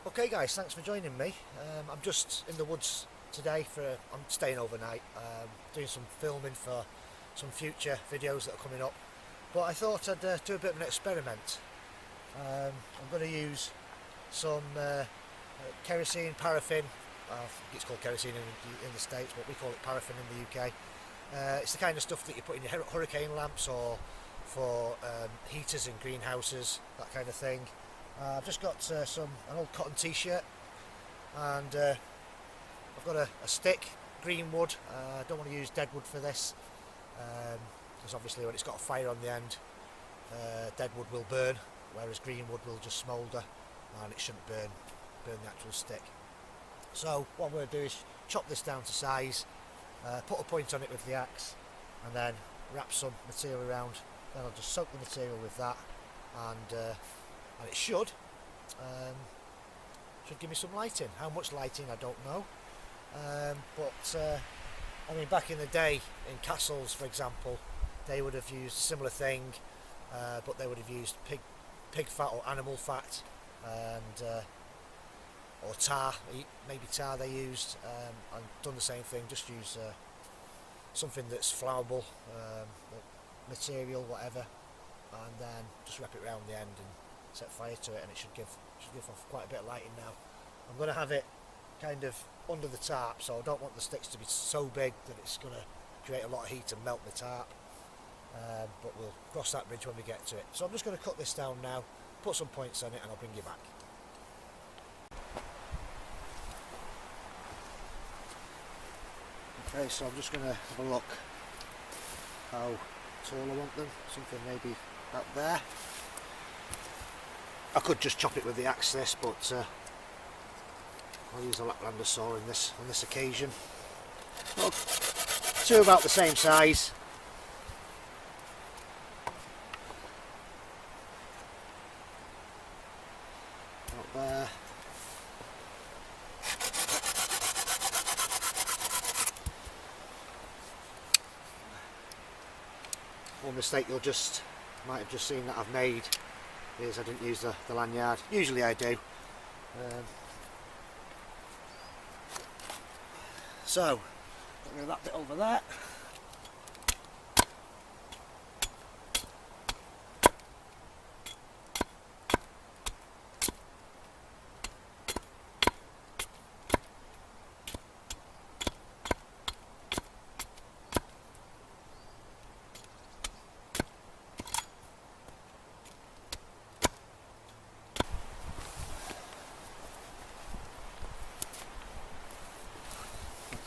Okay guys, thanks for joining me. I'm just in the woods today I'm staying overnight, doing some filming for some future videos that are coming up. But I thought I'd do a bit of an experiment. I'm going to use some kerosene, paraffin. I think it's called kerosene in the States, but we call it paraffin in the UK. It's the kind of stuff that you put in your hurricane lamps or for heaters in greenhouses, that kind of thing. I've just got an old cotton t-shirt, and I've got a stick, green wood. I don't want to use dead wood for this, because obviously when it's got a fire on the end, dead wood will burn, whereas green wood will just smoulder and it shouldn't burn the actual stick. So what I'm going to do is chop this down to size, put a point on it with the axe, and then wrap some material around. Then I'll just soak the material with that, and it should give me some lighting. How much lighting I don't know, but I mean, back in the day in castles, for example, they would have used a similar thing, but they would have used pig fat or animal fat, and or tar, maybe tar they used, and done the same thing. Just use something that's flammable, material, whatever, and then just wrap it around the end and set fire to it, and it should give off quite a bit of lighting now. I'm going to have it kind of under the tarp, so I don't want the sticks to be so big that it's going to create a lot of heat and melt the tarp, but we'll cross that bridge when we get to it. So I'm just going to cut this down now, put some points on it, and I'll bring you back. Okay, so I'm just going to have a look how tall I want them, something maybe up there. I could just chop it with the axe this, but I'll use a Laplander saw on this occasion. Well, two about the same size. Up there. One mistake you might have just seen that I've made is I didn't use the lanyard. Usually I do. So, get rid of that bit over there.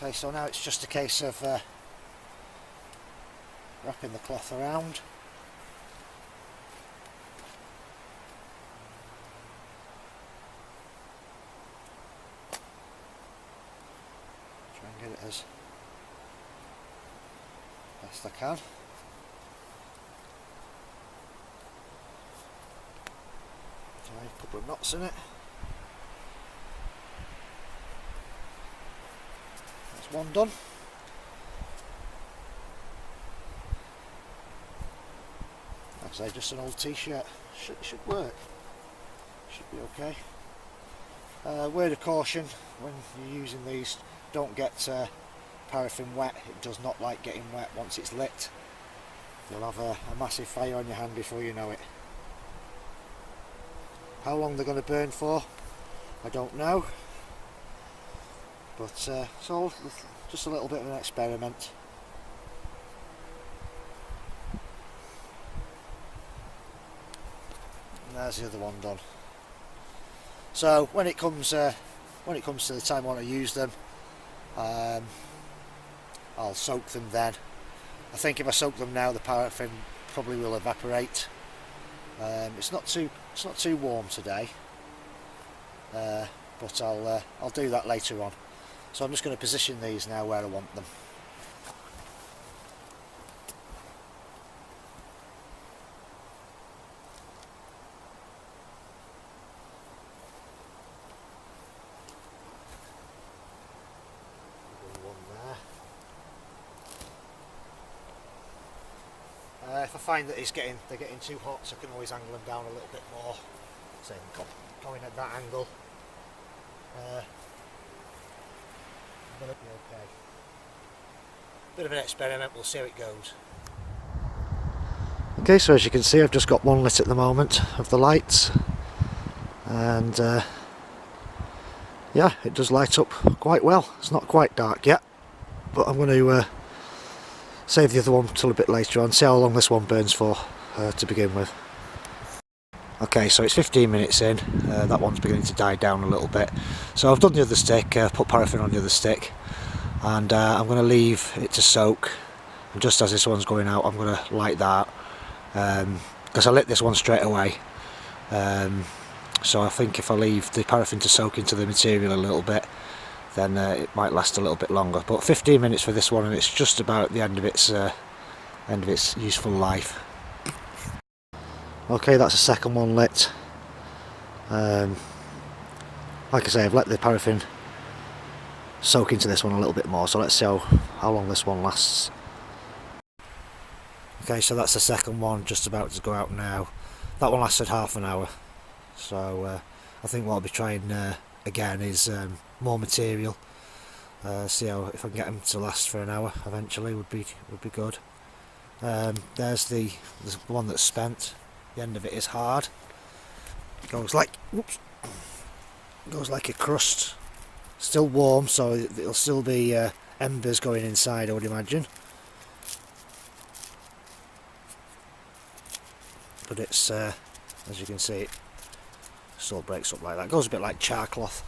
Okay, so now it's just a case of wrapping the cloth around. Try and get it as best I can. Try a couple of knots in it. One done. Like I say, just an old t-shirt. Should work. Should be okay. Word of caution when you're using these: don't get paraffin wet. It does not like getting wet. Once it's lit, you'll have a massive fire on your hand before you know it. How long they're going to burn for, I don't know. But it's all just a little bit of an experiment. And there's the other one done. So when it comes to the time I want to use them, I'll soak them then. I think if I soak them now, the paraffin probably will evaporate. It's not too warm today, but I'll do that later on. So I'm just going to position these now where I want them. One there. If I find that they're getting too hot, so I can always angle them down a little bit more. So going at that angle. Gonna be okay. Bit of an experiment, we'll see how it goes. Okay, so as you can see I've just got one lit at the moment of the lights, and yeah, it does light up quite well. It's not quite dark yet, but I'm going to save the other one till a bit later on, see how long this one burns for to begin with. Okay, so it's 15 minutes in, that one's beginning to die down a little bit. So I've done the other stick, put paraffin on the other stick, and I'm going to leave it to soak. And just as this one's going out, I'm going to light that, because I lit this one straight away. So I think if I leave the paraffin to soak into the material a little bit, then it might last a little bit longer. But 15 minutes for this one, and it's just about at the end of its useful life. Okay, that's the second one lit. Like I say, I've let the paraffin soak into this one a little bit more, so let's see how long this one lasts. Okay, so that's the second one, just about to go out now. That one lasted half an hour, so I think what I'll be trying again is more material. See how, if I can get them to last for an hour eventually, would be good. There's the one that's spent. The end of it is hard. It goes like, whoops, goes like a crust. Still warm, so it'll still be embers going inside, I would imagine. But it's, as you can see, it still breaks up like that. It goes a bit like char cloth.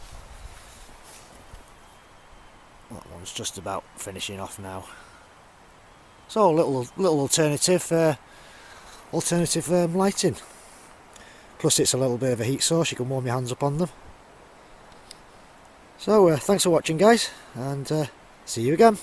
That one's just about finishing off now. So a little alternative lighting. Plus it's a little bit of a heat source, you can warm your hands up on them. So thanks for watching guys, and see you again.